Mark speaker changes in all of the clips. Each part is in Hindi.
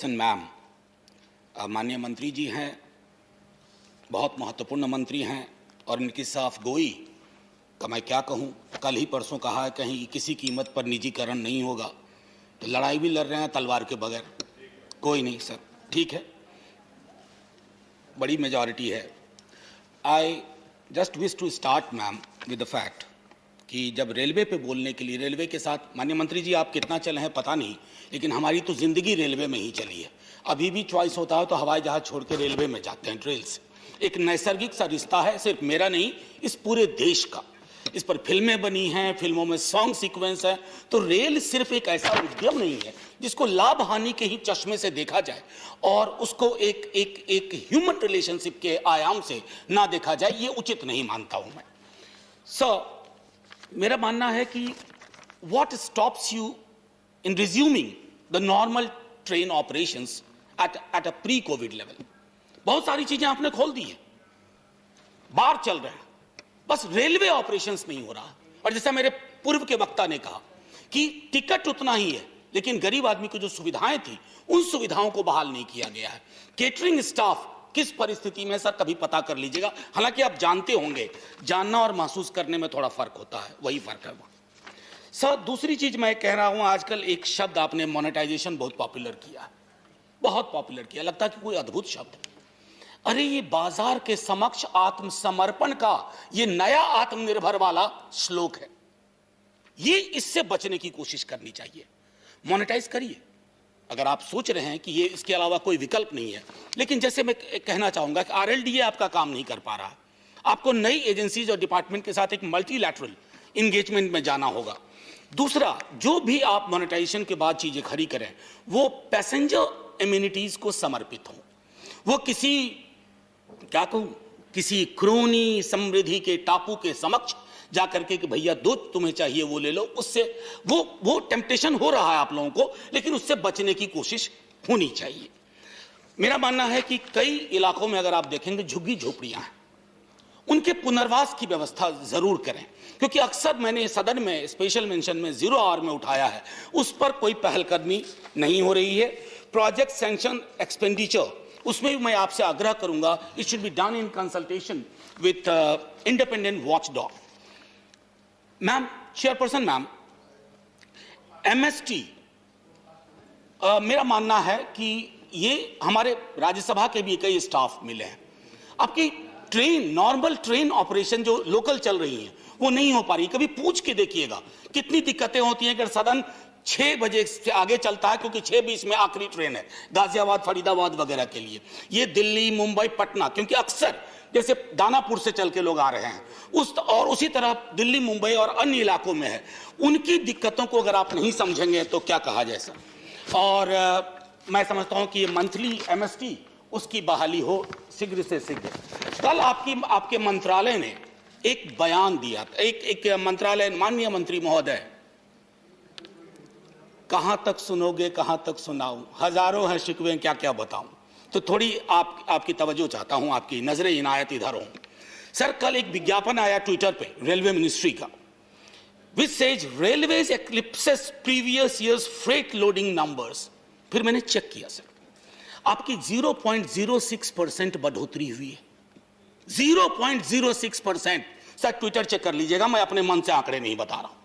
Speaker 1: मैम, माननीय मंत्री जी हैं, बहुत महत्वपूर्ण मंत्री हैं और इनकी साफ गोई का मैं क्या कहूँ। कल ही परसों कहा है कहीं किसी कीमत पर निजीकरण नहीं होगा, तो लड़ाई भी लड़ रहे हैं तलवार के बगैर। कोई नहीं सर, ठीक है, बड़ी मेजॉरिटी है। I just wish to start ma'am with the fact कि जब रेलवे पे बोलने के लिए, रेलवे के साथ माननीय मंत्री जी आप कितना चले हैं पता नहीं, लेकिन हमारी तो ज़िंदगी रेलवे में ही चली है। अभी भी चॉइस होता है तो हवाई जहाज़ छोड़ के रेलवे में जाते हैं, ट्रेल से। एक नैसर्गिक सा रिश्ता है, सिर्फ मेरा नहीं, इस पूरे देश का। इस पर फिल्में बनी हैं, फिल्मों में सॉन्ग सीक्वेंस है। तो रेल सिर्फ एक ऐसा उद्यम नहीं है जिसको लाभ हानि के ही चश्मे से देखा जाए और उसको एक एक एक ह्यूमन रिलेशनशिप के आयाम से ना देखा जाए, ये उचित नहीं मानता हूं मैं। मेरा मानना है कि what stops you in resuming the normal train operations at a pre-COVID level? बहुत सारी चीजें आपने खोल दी हैं, बार चल रहे हैं, बस रेलवे ऑपरेशंस नहीं हो रहा। और जैसा मेरे पूर्व के वक्ता ने कहा कि टिकट उतना ही है, लेकिन गरीब आदमी को जो सुविधाएं थी उन सुविधाओं को बहाल नहीं किया गया है। केटरिंग स्टाफ किस परिस्थिति में सर कभी पता कर लीजिएगा। हालांकि आप जानते होंगे, जानना और महसूस करने में थोड़ा फर्क होता है, वही फर्क है वहां। सर दूसरी चीज मैं कह रहा हूं, आजकल एक शब्द आपने मोनेटाइजेशन बहुत पॉपुलर किया, बहुत पॉपुलर किया, लगता है कि कोई अद्भुत शब्द है। अरे ये बाजार के समक्ष आत्मसमर्पण का ये नया आत्मनिर्भर वाला श्लोक है, ये इससे बचने की कोशिश करनी चाहिए। मोनेटाइज करिए अगर आप सोच रहे हैं कि ये इसके अलावा कोई विकल्प नहीं है। लेकिन जैसे मैं कहना चाहूंगा कि आरएलडीए आपका काम नहीं कर पा रहा है, आपको नई एजेंसीज और डिपार्टमेंट के साथ एक मल्टीलैटरल इंगेजमेंट में जाना होगा। दूसरा, जो भी आप मोनेटाइजेशन के बाद चीजें खड़ी करें वो पैसेंजर एम्यूनिटीज को समर्पित हो, वो किसी क्या कहूं, किसी क्रोनी समृद्धि के टापू के समक्ष जाकर के कि भैया दूध तुम्हें चाहिए वो ले लो, उससे वो टेम्पटेशन हो रहा है आप लोगों को, लेकिन उससे बचने की कोशिश होनी चाहिए। मेरा मानना है कि कई इलाकों में अगर आप देखेंगे झुग्गी झोपड़ियां हैं, उनके पुनर्वास की व्यवस्था जरूर करें, क्योंकि अक्सर मैंने सदन में स्पेशल मेंशन में 0 आवर में उठाया है, उस पर कोई पहलकदमी नहीं हो रही है। प्रोजेक्ट सैंक्शन एक्सपेंडिचर, उसमें भी मैं आपसे आग्रह करूंगा, it should be done in consultation with independent watchdog. Ma'am, chairperson ma'am, MST मेरा मानना है कि ये हमारे राज्यसभा के भी कई स्टाफ मिले हैं। आपकी ट्रेन, नॉर्मल ट्रेन ऑपरेशन जो लोकल चल रही हैं वो नहीं हो पा रही। कभी पूछ के देखिएगा कितनी दिक्कतें होती हैं कि सदन 6 बजे से आगे चलता है, क्योंकि 6:20 में आखिरी ट्रेन है गाजियाबाद, फरीदाबाद वगैरह के लिए। ये दिल्ली, मुंबई, पटना, क्योंकि अक्सर जैसे दानापुर से चल के लोग आ रहे हैं और उसी तरह दिल्ली, मुंबई और अन्य इलाकों में है। उनकी दिक्कतों को अगर आप नहीं समझेंगे तो क्या कहा जाए सर। और मैं समझता हूं कि ये मंथली एमएसटी उसकी बहाली हो शीघ्र से शीघ्र। कल आपके मंत्रालय ने एक बयान दिया, एक मंत्रालय, माननीय मंत्री महोदय, कहां तक सुनोगे, कहां तक सुनाऊं, हजारों हैं शिकवे, क्या क्या बताऊं। तो थोड़ी आपकी तवज्जो चाहता हूं, आपकी नजरे इनायत इधर हो। सर कल एक विज्ञापन आया ट्विटर पे रेलवे मिनिस्ट्री का, which says railways eclipses previous years freight loading numbers. फिर मैंने चेक किया सर, आपकी 0.06% बढ़ोतरी हुई है, 0.06%। सर ट्विटर चेक कर लीजिएगा, मैं अपने मन से आंकड़े नहीं बता रहा हूं।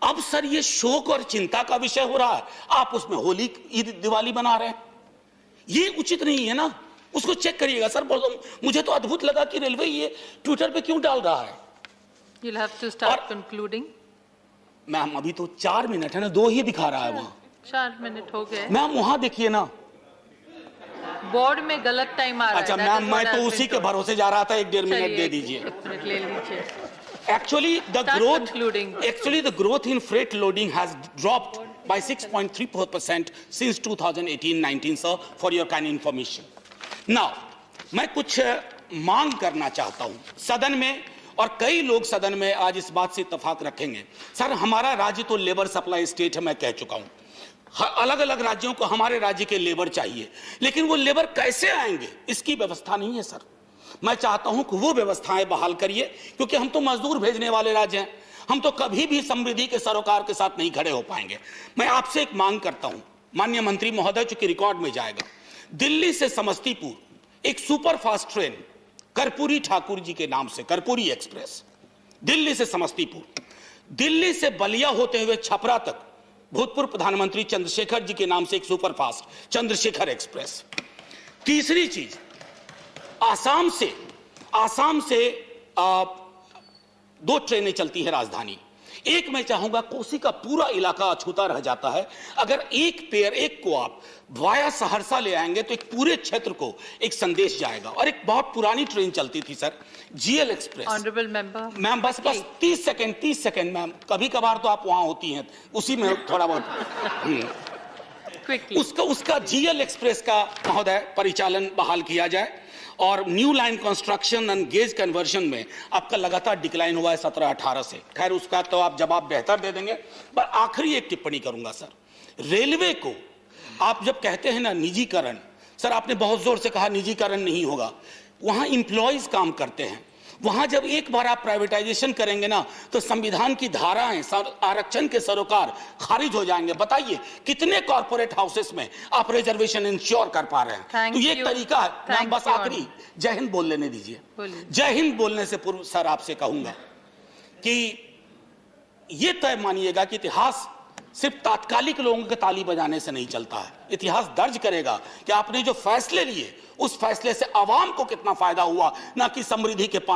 Speaker 1: अब सर ये शोक और चिंता का विषय हो रहा है, आप उसमें होली, ईद, दिवाली बना रहे हैं, ये उचित नहीं है ना। उसको चेक करिएगा सर। मुझे तो अद्भुत लगा कि रेलवे ये ट्विटर पे क्यों डाल रहा है।
Speaker 2: You'll have to start concluding.
Speaker 1: Ma'am अभी तो 4 मिनट है ना, 2 ही दिखा रहा है वहां।
Speaker 2: 4 मिनट हो गए
Speaker 1: मैम, वहां देखिए ना,
Speaker 2: बोर्ड में गलत टाइम आ रहा है।
Speaker 1: अच्छा मैम, मैं तो उसी के भरोसे जा रहा था, 1-1.5 मिनट दे दीजिए।
Speaker 2: 1 मिनट ले लीजिए।
Speaker 1: Actually, the growth in freight loading has dropped by 6.34% since 2018-19, sir, for your kind information. Now, मैं कुछ मांग करना चाहता हूं सदन में, और कई लोग सदन में आज इस बात से इत्तेफाक रखेंगे। सर हमारा राज्य तो लेबर सप्लाई स्टेट है, मैं कह चुका हूं। अलग अलग राज्यों को हमारे राज्य के लेबर चाहिए, लेकिन वो लेबर कैसे आएंगे इसकी व्यवस्था नहीं है सर। मैं चाहता हूं कि वो व्यवस्थाएं बहाल करिए, क्योंकि हम तो मजदूर भेजने वाले राज्य हैं, हम तो कभी भी समृद्धि के सरोकार के साथ नहीं खड़े हो पाएंगे। मैं आपसे एक मांग करता हूं, माननीय मंत्री महोदय, चूंकि रिकॉर्ड में जाएगा, दिल्ली से समस्तीपुर एक super fast train Karpoori Thakur ji के नाम से, कर्पूरी एक्सप्रेस, दिल्ली से समस्तीपुर, दिल्ली से बलिया होते हुए छपरा तक भूतपूर्व प्रधानमंत्री चंद्रशेखर जी के नाम से एक सुपर फास्ट चंद्रशेखर एक्सप्रेस। तीसरी चीज, आसाम से 2 ट्रेनें चलती है राजधानी। एक मैं चाहूंगा, कोसी का पूरा इलाका अछूता रह जाता है, अगर एक को आप वाया सहरसा ले आएंगे तो एक पूरे क्षेत्र को एक संदेश जाएगा। और एक बहुत पुरानी ट्रेन चलती थी sir, GL express.
Speaker 2: Honourable member,
Speaker 1: ma'am बस 30 सेकंड मैम, कभी कभार तो आप वहां होती हैं, उसी में थोड़ा बहुत
Speaker 2: क्विकली
Speaker 1: उसका जीएल एक्सप्रेस का महोदय परिचालन बहाल किया जाए। और new line construction and gauge conversion में आपका लगातार डिक्लाइन हुआ है 17-18 से। खैर उसका तो आप जवाब बेहतर दे देंगे। पर आखिरी एक टिप्पणी करूंगा सर, रेलवे को आप जब कहते हैं ना निजीकरण, सर आपने बहुत जोर से कहा निजीकरण नहीं होगा, वहां इंप्लॉइज काम करते हैं, वहां जब एक बार आप प्राइवेटाइजेशन करेंगे ना तो संविधान की धाराएं, आरक्षण के सरोकार खारिज हो जाएंगे। बताइए कितने कॉर्पोरेट हाउसेस में आप रिजर्वेशन इंश्योर कर पा रहे हैं? तो ये तरीका है। मैं बस आखिरी जय हिंद बोल लेने दीजिए। जय हिंद बोलने से पूर्व सर आपसे कहूंगा कि ये तय मानिएगा कि इतिहास सिर्फ तात्कालिक लोगों के ताली बजाने से नहीं चलता है। इतिहास दर्ज करेगा कि आपने जो फैसले लिए उस फैसले से आवाम को कितना फायदा हुआ, ना कि समृद्धि के 5